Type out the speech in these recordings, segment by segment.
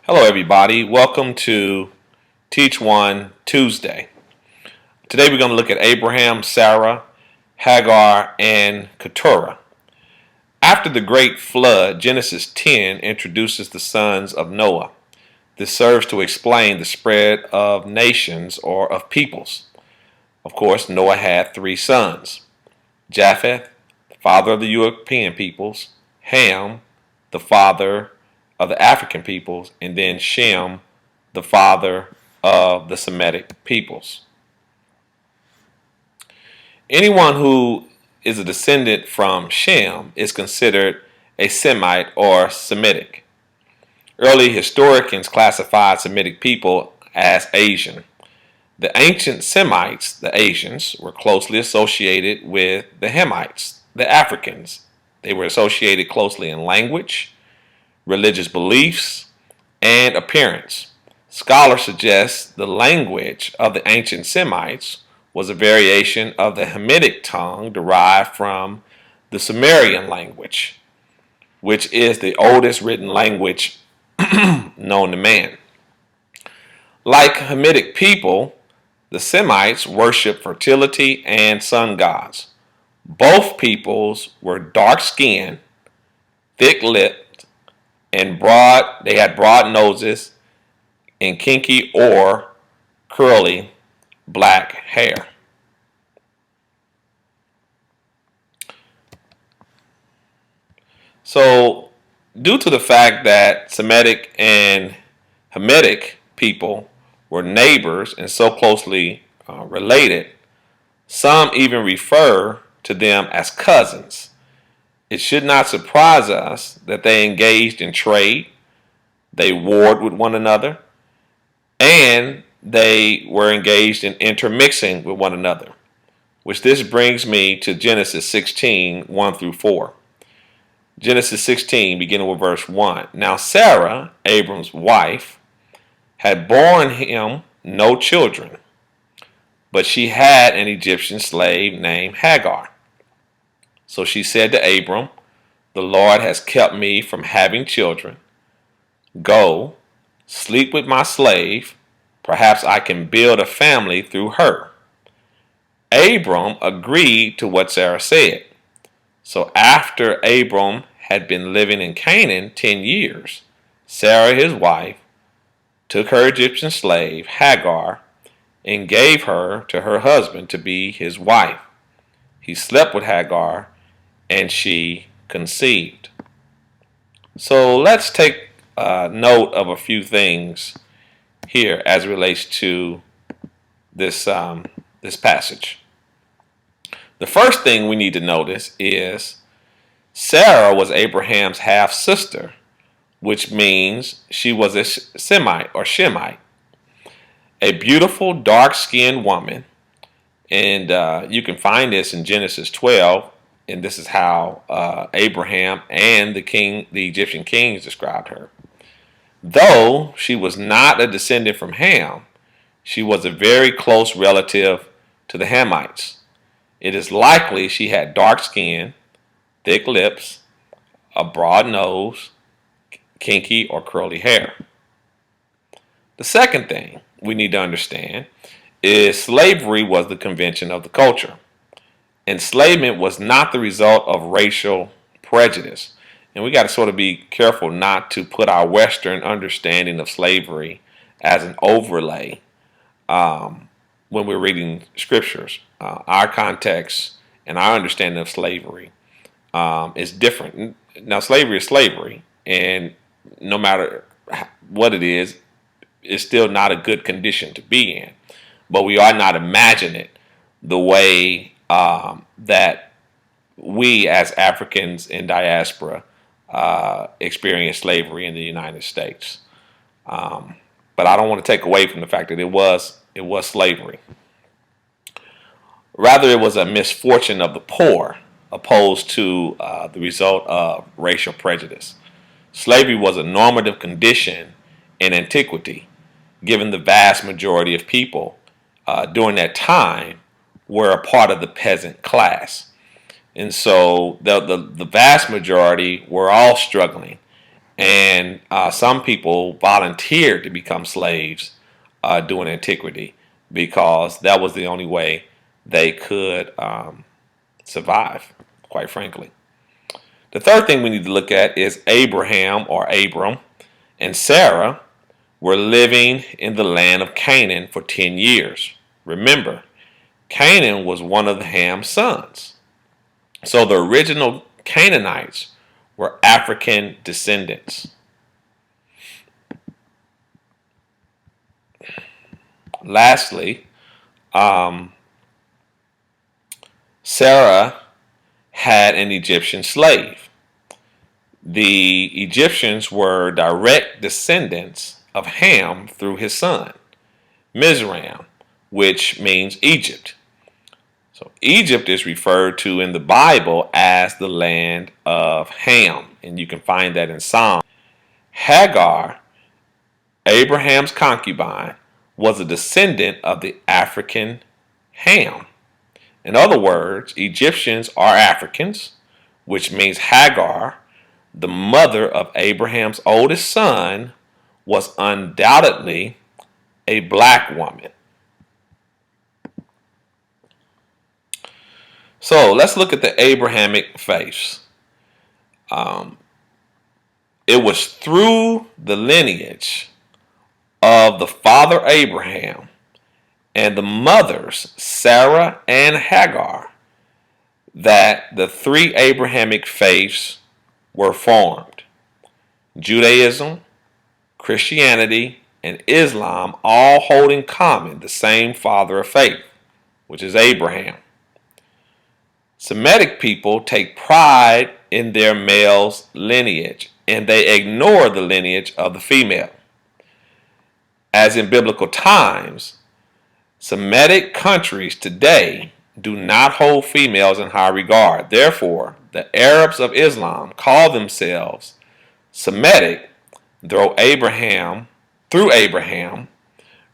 Hello, everybody. Welcome to Teach One Tuesday. Today we're going to look at Abraham, Sarah, Hagar, and Keturah. After the great flood, Genesis 10 introduces the sons of Noah. This serves to explain the spread of nations or of peoples. Of course, Noah had three sons: Japheth, the father of the European peoples; Ham, the father of the African peoples; and then Shem, the father of the Semitic peoples. Anyone who is a descendant from Shem is considered a Semite or Semitic. Early historians classified Semitic people as Asian. The ancient Semites, the Asians, were closely associated with the Hamites, the Africans. They were associated closely in language, religious beliefs, and appearance. Scholars suggest the language of the ancient Semites was a variation of the Hamitic tongue derived from the Sumerian language, which is the oldest written language known to man. Like Hamitic people, the Semites worshiped fertility and sun gods. Both peoples were dark-skinned, thick-lipped, and broad. They had broad noses and kinky or curly black hair. So, due to the fact that Semitic and Hamitic people were neighbors and so closely related, some even refer to them as cousins. It should not surprise us that they engaged in trade, they warred with one another, and they were engaged in intermixing with one another, which this brings me to Genesis 16, 1 through 4. Genesis 16, beginning with verse 1. Now Sarah, Abram's wife, had borne him no children, but she had an Egyptian slave named Hagar. So she said to Abram, "The Lord has kept me from having children. Go, sleep with my slave. Perhaps I can build a family through her." Abram agreed to what Sarah said. So after Abram had been living in Canaan 10 years, Sarah, his wife, took her Egyptian slave, Hagar, and gave her to her husband to be his wife. He slept with Hagar, and she conceived. So let's take note of a few things here as it relates to this passage. The first thing we need to notice is Sarah was Abraham's half sister, which means she was a Semite or Shemite, a beautiful dark-skinned woman, and you can find this in Genesis 12. And this is how Abraham and the Egyptian kings described her. Though she was not a descendant from Ham, she was a very close relative to the Hamites. It is likely she had dark skin, thick lips, a broad nose, kinky or curly hair. The second thing we need to understand is slavery was the convention of the culture. Enslavement was not the result of racial prejudice. And we got to sort of be careful not to put our Western understanding of slavery as an overlay when we're reading scriptures. Our context and our understanding of slavery is different. Now, slavery is slavery, and no matter what it is, it's still not a good condition to be in. But we are not imagining it the way that we as Africans in diaspora experienced slavery in the United States. But I don't want to take away from the fact that it was slavery. Rather, it was a misfortune of the poor opposed to the result of racial prejudice. Slavery was a normative condition in antiquity, given the vast majority of people during that time were a part of the peasant class. And so the vast majority were all struggling. And some people volunteered to become slaves during antiquity because that was the only way they could survive, quite frankly. The third thing we need to look at is Abraham or Abram and Sarah were living in the land of Canaan for 10 years. Remember, Canaan was one of Ham's sons. So the original Canaanites were African descendants. Lastly, Sarah had an Egyptian slave. The Egyptians were direct descendants of Ham through his son, Mizraim, which means Egypt. So Egypt is referred to in the Bible as the land of Ham, and you can find that in Psalm. Hagar, Abraham's concubine, was a descendant of the African Ham. In other words, Egyptians are Africans, which means Hagar, the mother of Abraham's oldest son, was undoubtedly a black woman. So let's look at the Abrahamic faiths. It was through the lineage of the father Abraham and the mothers Sarah and Hagar that the three Abrahamic faiths were formed. Judaism, Christianity, and Islam all hold in common the same father of faith, which is Abraham. Semitic people take pride in their male's lineage, and they ignore the lineage of the female. As in biblical times, Semitic countries today do not hold females in high regard. Therefore, the Arabs of Islam call themselves Semitic through Abraham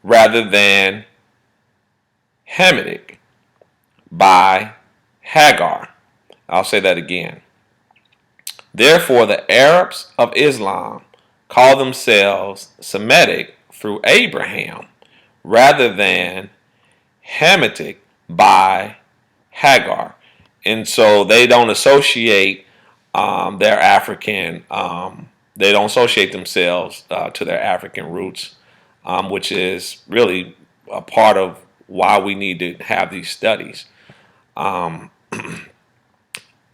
rather than Hamitic by Hagar. I'll say that again. Therefore, the Arabs of Islam call themselves Semitic through Abraham rather than Hamitic by Hagar. And so they don't associate their African, they don't associate themselves to their African roots, which is really a part of why we need to have these studies.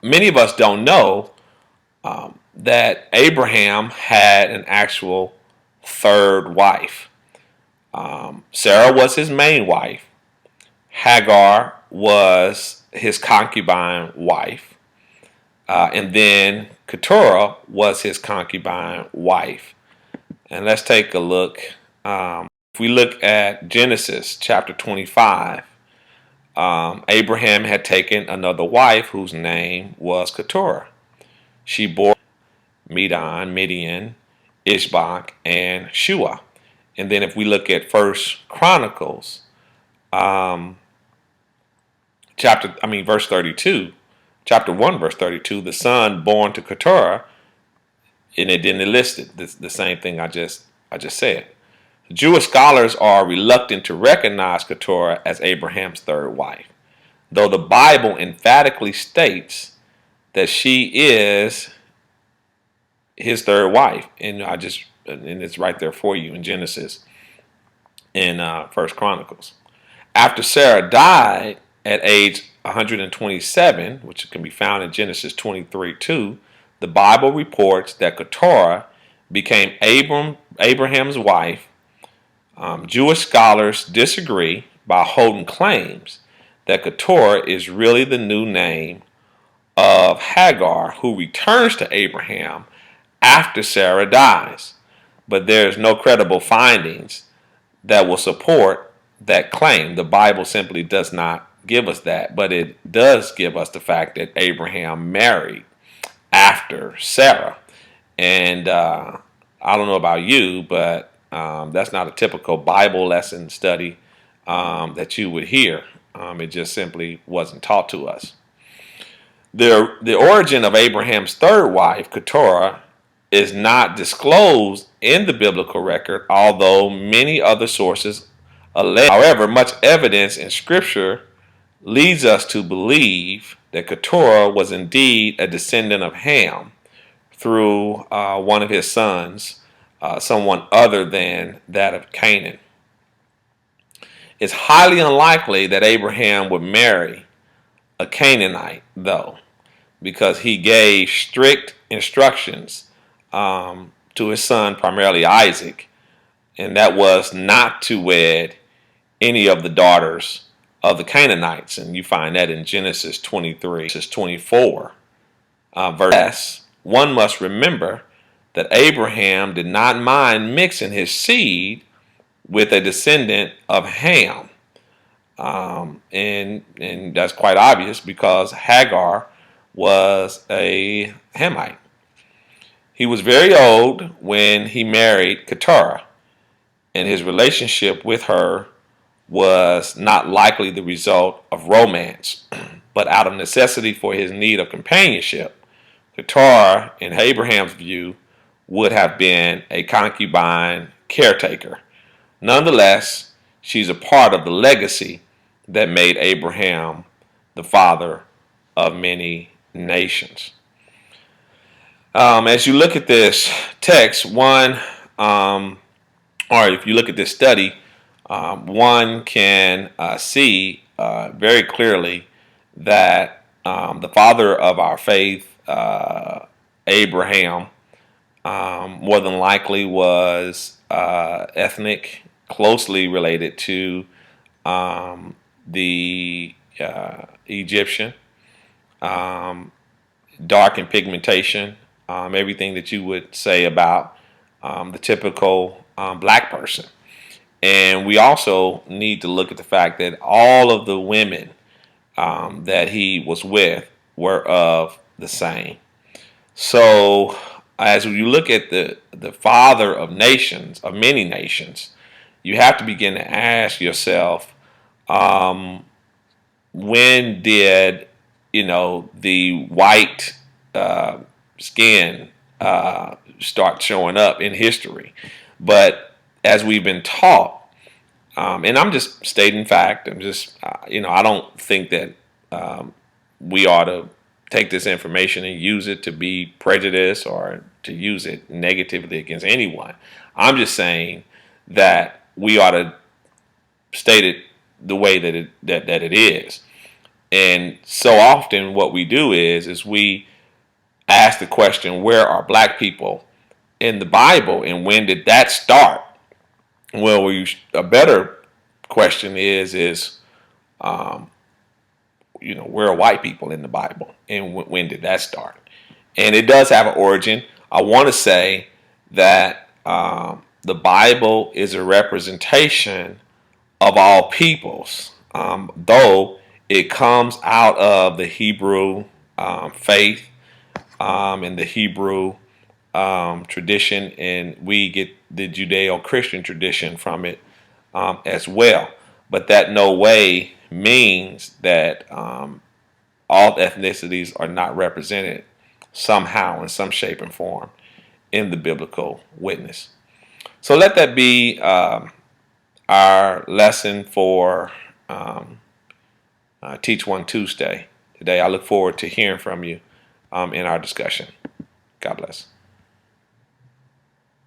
Many of us don't know that Abraham had an actual third wife. Sarah was his main wife. Hagar was his concubine wife. And then Keturah was his concubine wife. And let's take a look. If we look at Genesis chapter 25, Abraham had taken another wife whose name was Keturah. She bore Medan, Midian, Ishbak, and Shua. And then if we look at First Chronicles, verse 32, chapter 1, verse 32, the son born to Keturah, and it didn't list it, the same thing I just said. Jewish scholars are reluctant to recognize Keturah as Abraham's third wife, though the Bible emphatically states that she is his third wife, and it's right there for you in Genesis, in First Chronicles. After Sarah died at age 127, which can be found in Genesis 23:2, the Bible reports that Keturah became Abraham's wife. Jewish scholars disagree by holding claims that Keturah is really the new name of Hagar, who returns to Abraham after Sarah dies. But there is no credible findings that will support that claim. The Bible simply does not give us that, but it does give us the fact that Abraham married after Sarah. And I don't know about you, but that's not a typical Bible lesson study that you would hear. It just simply wasn't taught to us. The origin of Abraham's third wife, Keturah, is not disclosed in the biblical record, although many other sources allege. However, much evidence in Scripture leads us to believe that Keturah was indeed a descendant of Ham through one of his sons, someone other than that of Canaan. It's highly unlikely that Abraham would marry a Canaanite, though, because he gave strict instructions to his son, primarily Isaac, and that was not to wed any of the daughters of the Canaanites. And you find that in Genesis 23, Genesis 24. Verse, one must remember that Abraham did not mind mixing his seed with a descendant of Ham. And that's quite obvious because Hagar was a Hamite. He was very old when he married Keturah, and his relationship with her was not likely the result of romance, but out of necessity for his need of companionship. Keturah, in Abraham's view, would have been a concubine caretaker. Nonetheless, she's a part of the legacy that made Abraham the father of many nations. As you look at this text, or if you look at this study, one can see very clearly that the father of our faith, Abraham, more than likely was ethnic, closely related to the Egyptian, dark in pigmentation, everything that you would say about the typical black person. And we also need to look at the fact that all of the women that he was with were of the same. So as you look at the father of nations, of many nations, you have to begin to ask yourself, when did, the white skin start showing up in history? But as we've been taught, and I'm just stating fact, I don't think that we ought to take this information and use it to be prejudiced or to use it negatively against anyone. I'm just saying that we ought to state it the way that it is. And so often what we do is we ask the question, where are black people in the Bible and when did that start? Well, a better question is where are white people in the Bible and when did that start? And it does have an origin. I want to say that the Bible is a representation of all peoples, though it comes out of the Hebrew faith and the Hebrew tradition, and we get the Judeo-Christian tradition from it as well. But that no way means that all ethnicities are not represented somehow in some shape and form in the biblical witness. So let that be our lesson for Teach One Tuesday today. I look forward to hearing from you in our discussion. God bless.